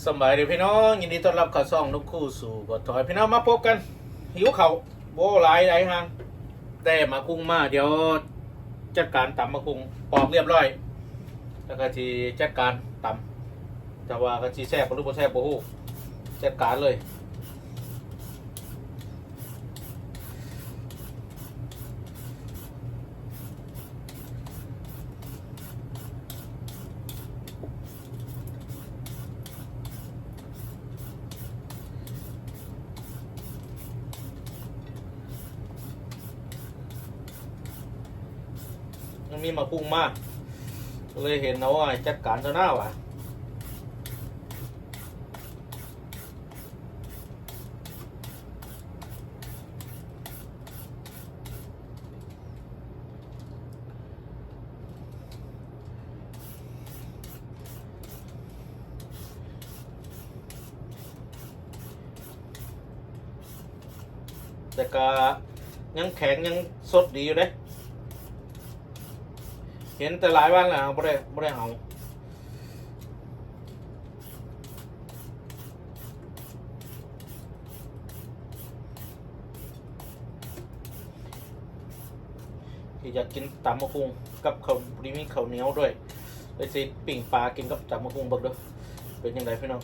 สบายดีพี่น้องยินดีต้อนรับเข้าช่องนกคู่สู่กดถอยพี่น้องมาพบกันหิวเขาโบหลายหางแต่มากุ้งมาเดี๋ยวจัดการตำมากุ้งปอกเรียบร้อยแล้วก็ทีจัดการตำแต่ว่าก็ทีแซ่บหรือบ่แซ่บบ่ฮู้จัดการเลยยังมีมากุ้งมากเลยเห็นเอาว่าจัดการเท่าหน้าว่ะแต่ก็ยังแข็งยังสดดีอยู่เด้เห็นแต่หลายวันแล้วไม่ได้เอาที่อยากกินตำมะคุงกับข้าวรีมีข้าวเหนียวด้วยเลยสิปิ่งปลากินกับตำมะคุงเบิกด้วยเป็นยังไงพี่น้อง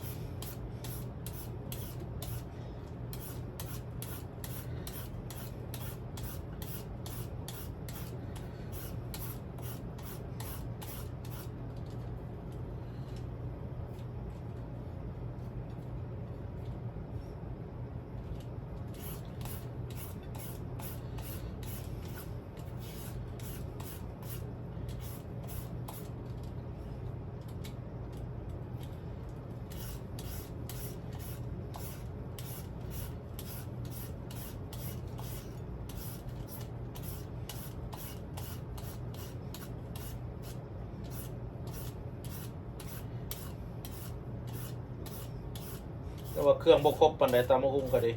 แต่ว่าเครื่องบกครบปันใดตำมะคุงก็ดี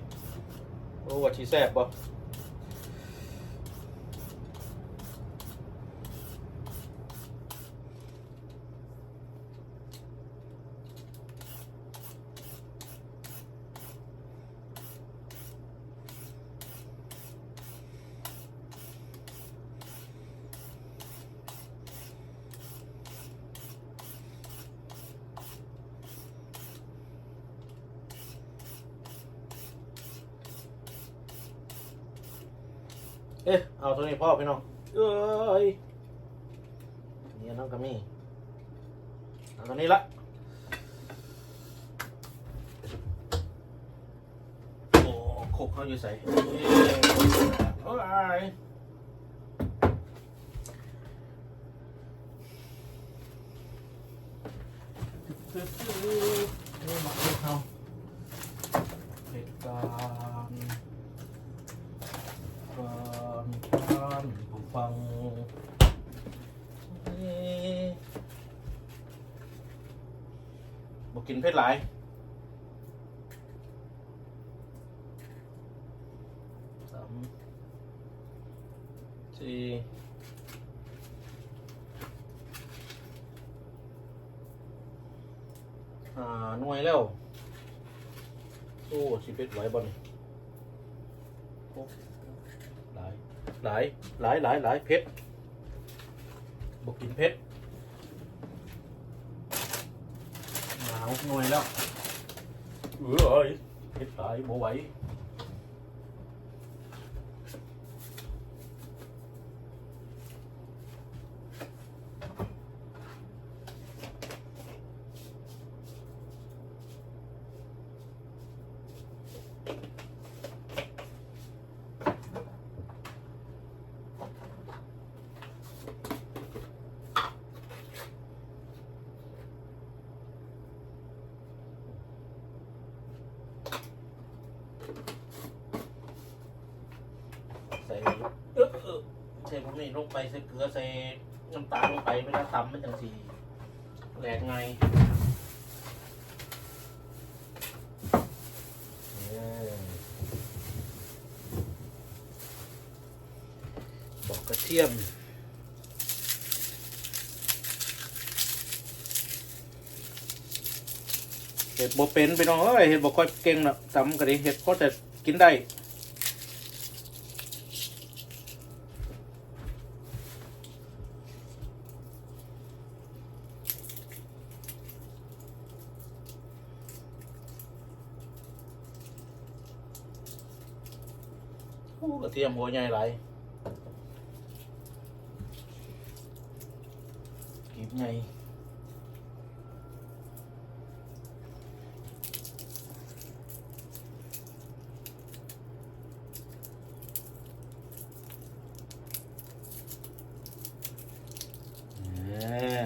รู้ว่าชีแซ่บบ่เอ๊ะเอาตัวนี้พ่อพี่น้องเอ้ยนี่น้องกามีเอาตัวนี้ละโอ้คุกเขาอยู่ใส่โอ้ยนี่มาคุกเขาเหตุการณ์ผมฟังบอกกินเผ็ดหลายสามสี่หน่วยแล้วโอ้สิเผ็ดไหวบ่นี่หลายเผ็ดบอกกินเผ็ดหนาวหน่วยแล้วเอ้ยเผ็ดหลายบ่ไหวใส่ใส่พวกนี้ลงไปใส่เกลือใส่น้ำตาลลงไปเวลาตำมันจังสีแหลกไงบอกกระเทียม ใ เห็ดบ่เป็นไปน้องเอ้ยเห็ดบ่ค่อยเก่งนะตำก็ดีเห็ดพอจะกินได้โอ้กระเทียมหัวใหญ่หลายกีบใหญ่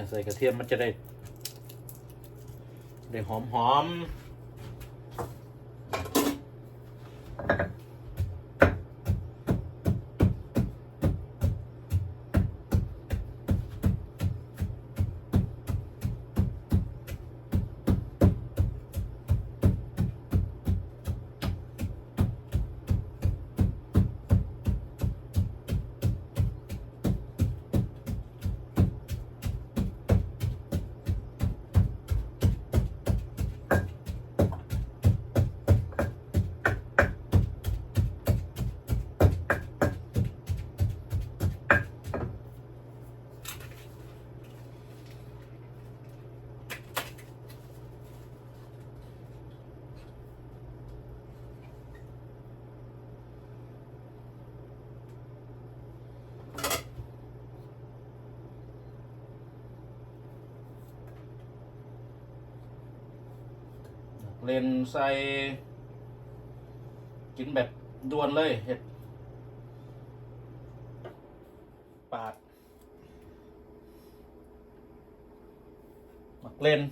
ใส่กระเทียมมันจะได้หอมหอมเลนใส่กินแบบด่วนเลยเห็ดปาดหมักเลน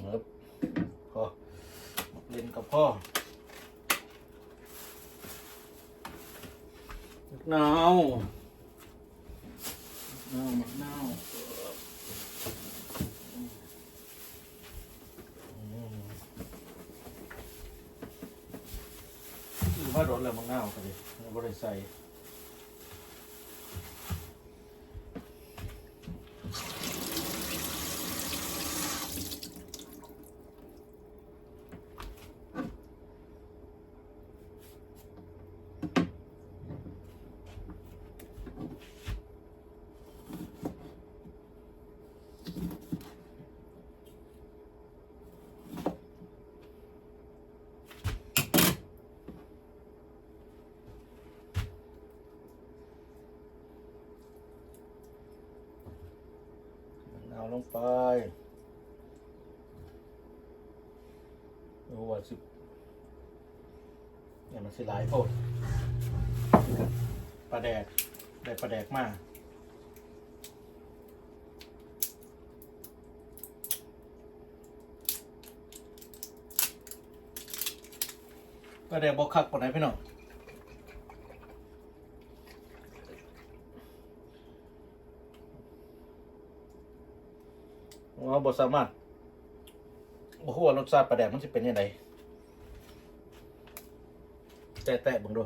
ครับพอเล่นกับพ่อมะนาวมะนาวคือว่าโดนแล้วมะนาวกันดิเราไม่ได้ใส่เอาลงไปดูว่าสิเนี่ยมันสิหลายโพดปลาแดกได้ปลาแดกมากปลาแดกบกคักปานไหนพี่น้องว่าบทสามารถโอ้โหรสชาติปลาแดกมันจะเป็นยังไงแตะๆบังดู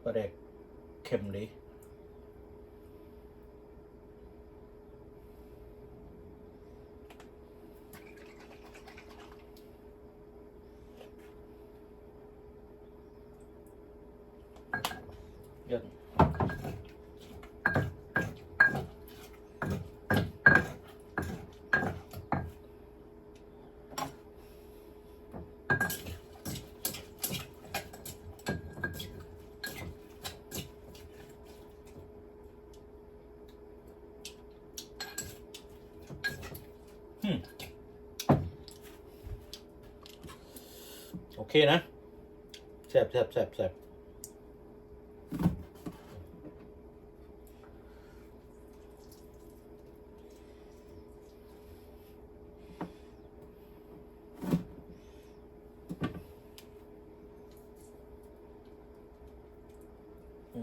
ปลาแดกเค็มดีเยอะโอเคนะแซ่บ ซิ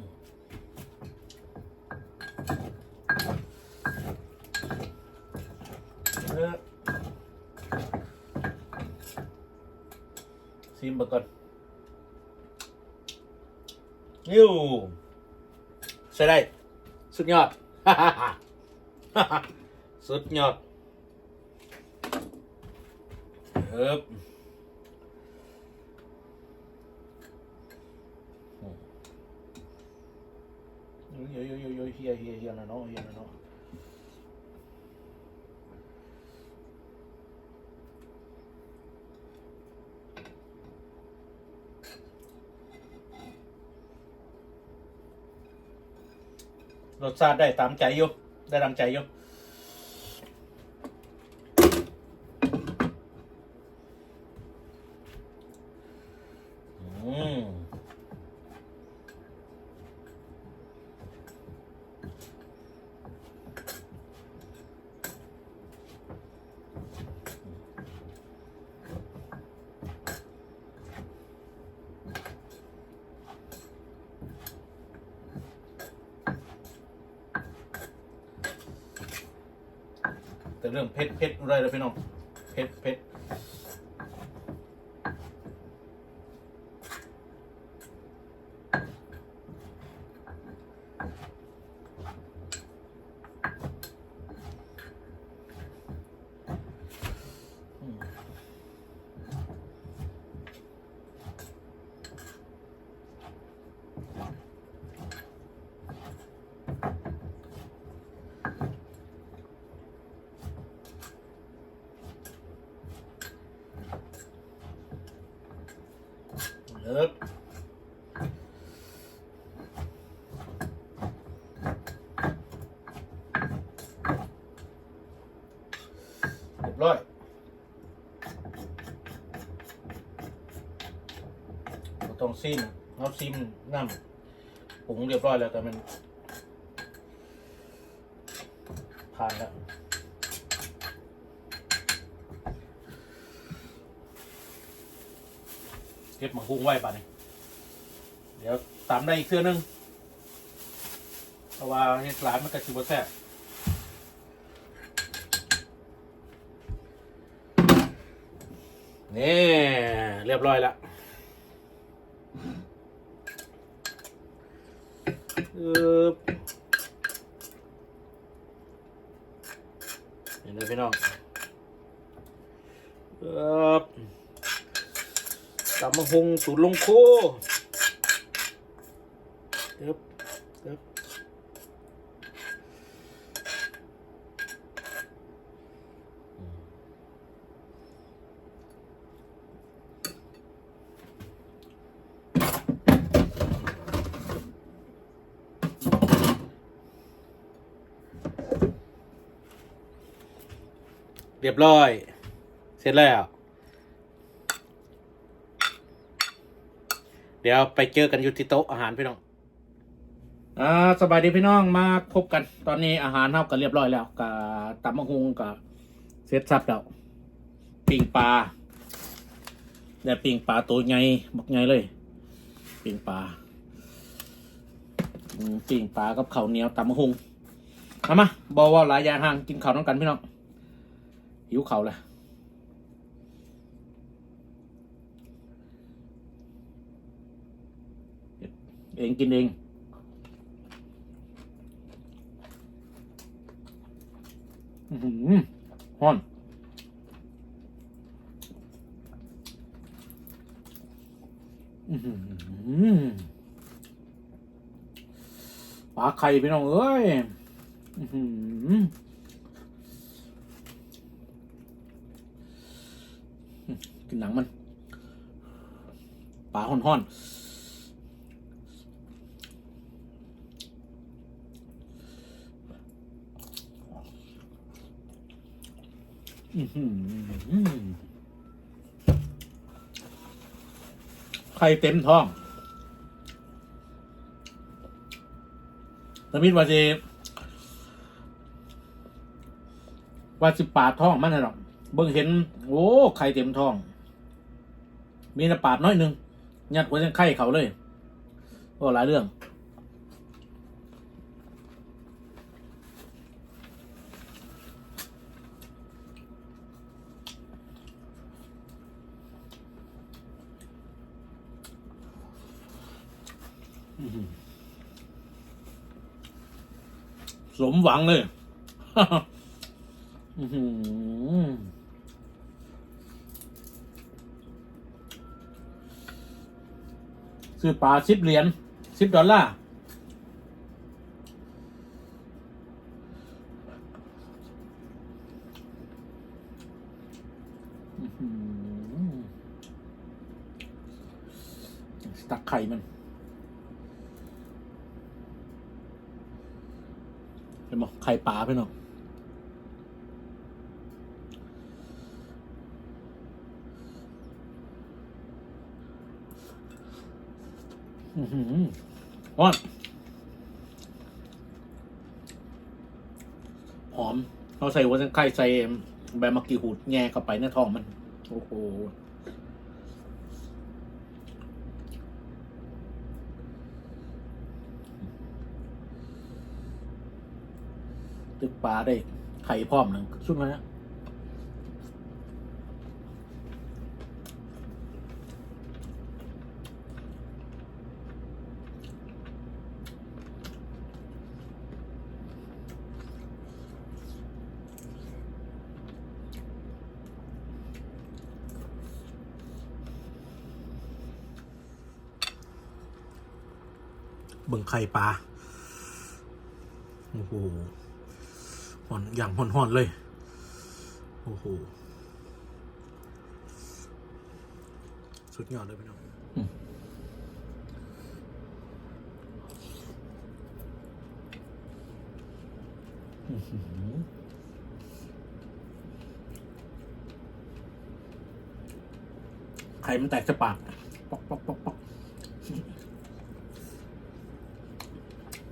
มเบอร์ก่อนยิ้วใช่ได้สุดยอด สุดยอดเฮ้ยเฮียนะเนาะเฮียนะเนาะรสชาติได้ตามใจอยู่ได้ตามใจอยู่แต่เรื่องเผ็ดอะไรเลยพี่น้องเผ็ดเลิกเรียบร้อยต้องซิมเอาซิมน้ำปรุงเรียบร้อยแล้วแต่มันผ่านแล้วเก็บมาหุ้งไว้ป่ะนี่เดี๋ยวตามได้อีกเทื่อนึงเพราะว่าเฮ็ดร้านมันก็สิบ่แซ่บนี่เรียบร้อยแล้วเห็นไหมพี่น้องตำมะฮุงสูตรลงโคเรียบร้อยเสร็จแล้วเดี๋ยวไปเจอกันอยู่ที่โต๊ะอาหารพี่น้องสบายดีพี่น้องมาพบกันตอนนี้อาหารเท่ากันเรียบร้อยแล้วกับตำมะฮุงกับเซตซับแล้วปิ้งปลาแต่ปิ้งปลาตัวใหญ่บักใหญ่เลยปิ้งปลากับข้าวเหนียวตำมะฮุงมาบอกว่าหลายอย่างห่างกินข้าวน้องกันพี่น้องหิวข้าวเลยเองกินเองฮ้อนปลาไข่พี่น้องเอ้ยกินหนังมันปลาห่อนไข่เต็มท้องแล้วมิดว่าสิปาดท้องมันน่ะหรอกเบิ่งเห็นโอ้ไข่เต็มท้องมีแต่ปาดน้อยนึงยัดไว้ในไข่เขาเลยก็หลายเรื่อง สมหวังเลย ซื้อปลา$10 $10ตักไข่มันเห็นไหมไข่ปลาพี่น้องหอมเราใส่หัวไข่ใส่ใบมะกรูดแง่เข้าไปในท้องมันโอ้โหตึกปลาได้ไข่พร้อมหนึ่งสุดไหมฮะเบิ่งไข่ปลาโอ้โหห่อนอย่างห่อนๆเลยโอ้โหสุดยอดเลยพี่น้องไข่มันแตกจะปากปอกปอกปอกปอก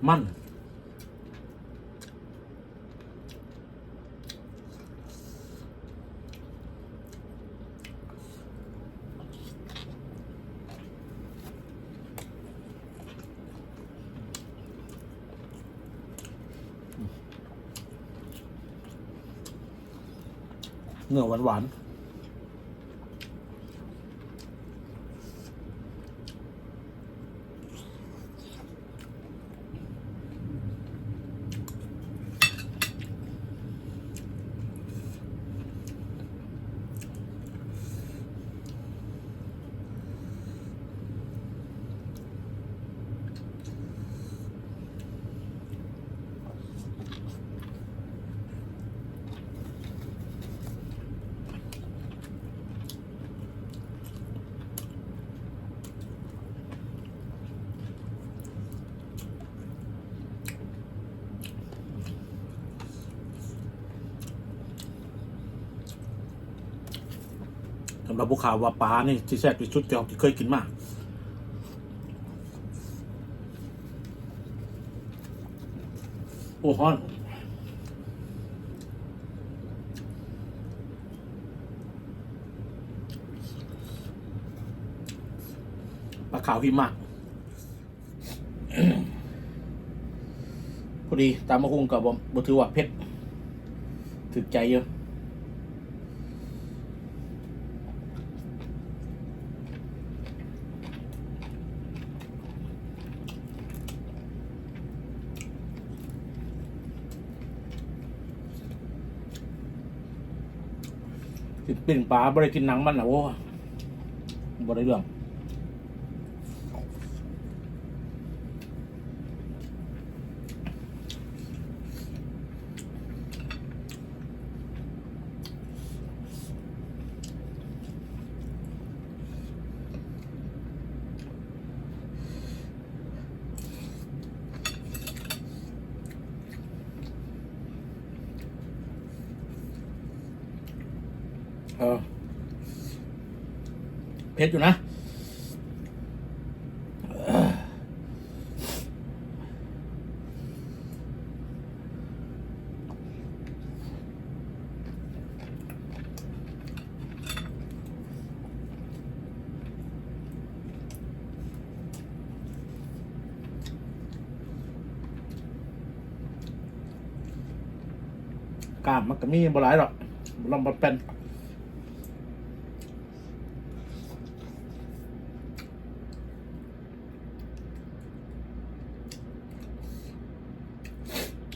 มันเนื้อหวานสำหรับพวกข่าวว่าปลานี่ที่แซ่บที่สุดที่เคยกินมากโอ้ฮอนปลาขาวหิมะ พอดีตามมะฮุงกับบถือว่าเผ็ดถึกใจเยอะปิ่งปลาบริกินหนังมันนะโว้บริเรื่องเผ็ดอยู่นะกล้ามมันก็มีบ่หลายหรอกลองมาเป็น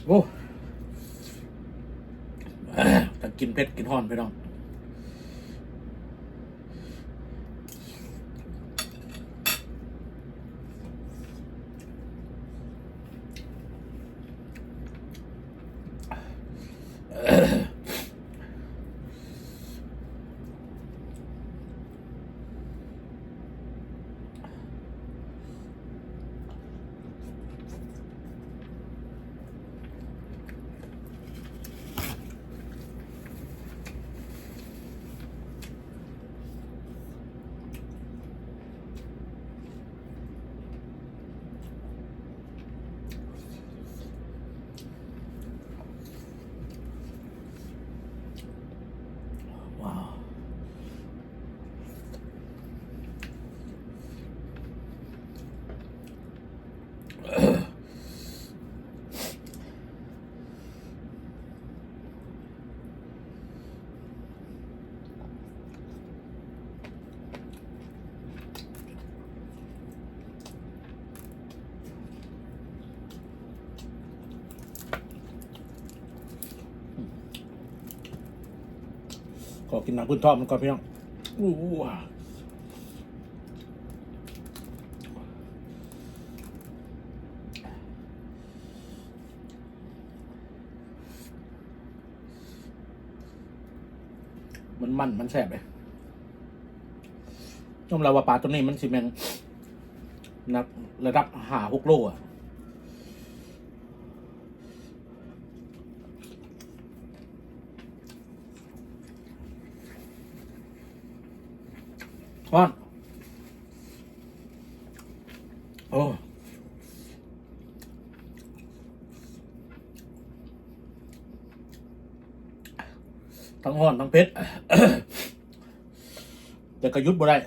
โอ้แต่กินเผ็ดกินฮ้อนพี่น้องว้าวขอกินน้ำพื้นทอดมันก่อนพี่น้องอู้ว้ามันแสบเลยต้องเราว่าปลาตัวนี้มันสิแมนนักระดับ5-6 โลอ่ะฮ้อนโอ้ทั้งฮ้อนทั้งเผ็ด แต่กระยุดบ่ได้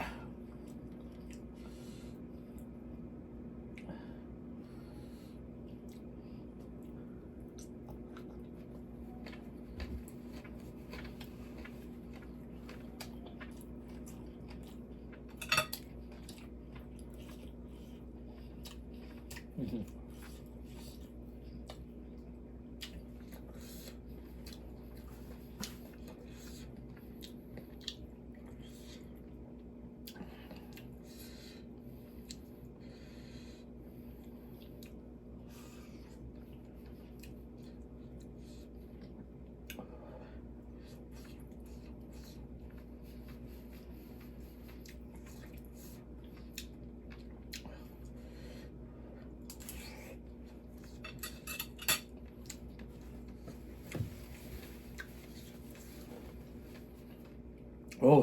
โอ้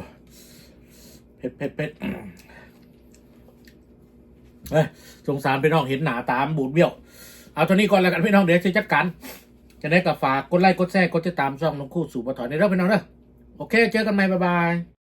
เผ็ดเฮ้ยสงสารพี่น้องเห็นหนาตามบูดเบี้ยวเอาเท่านี้ก่อนแล้วกันพี่น้องเดี๋ยวจะจัดการจะได้กับฝากกดไลค์กดแชร์กดติดตามช่องน้องคู่สู่ปะถอยในเรื่องพี่น้องเด้อโอเคเจอกันใหม่บ๊ายบาย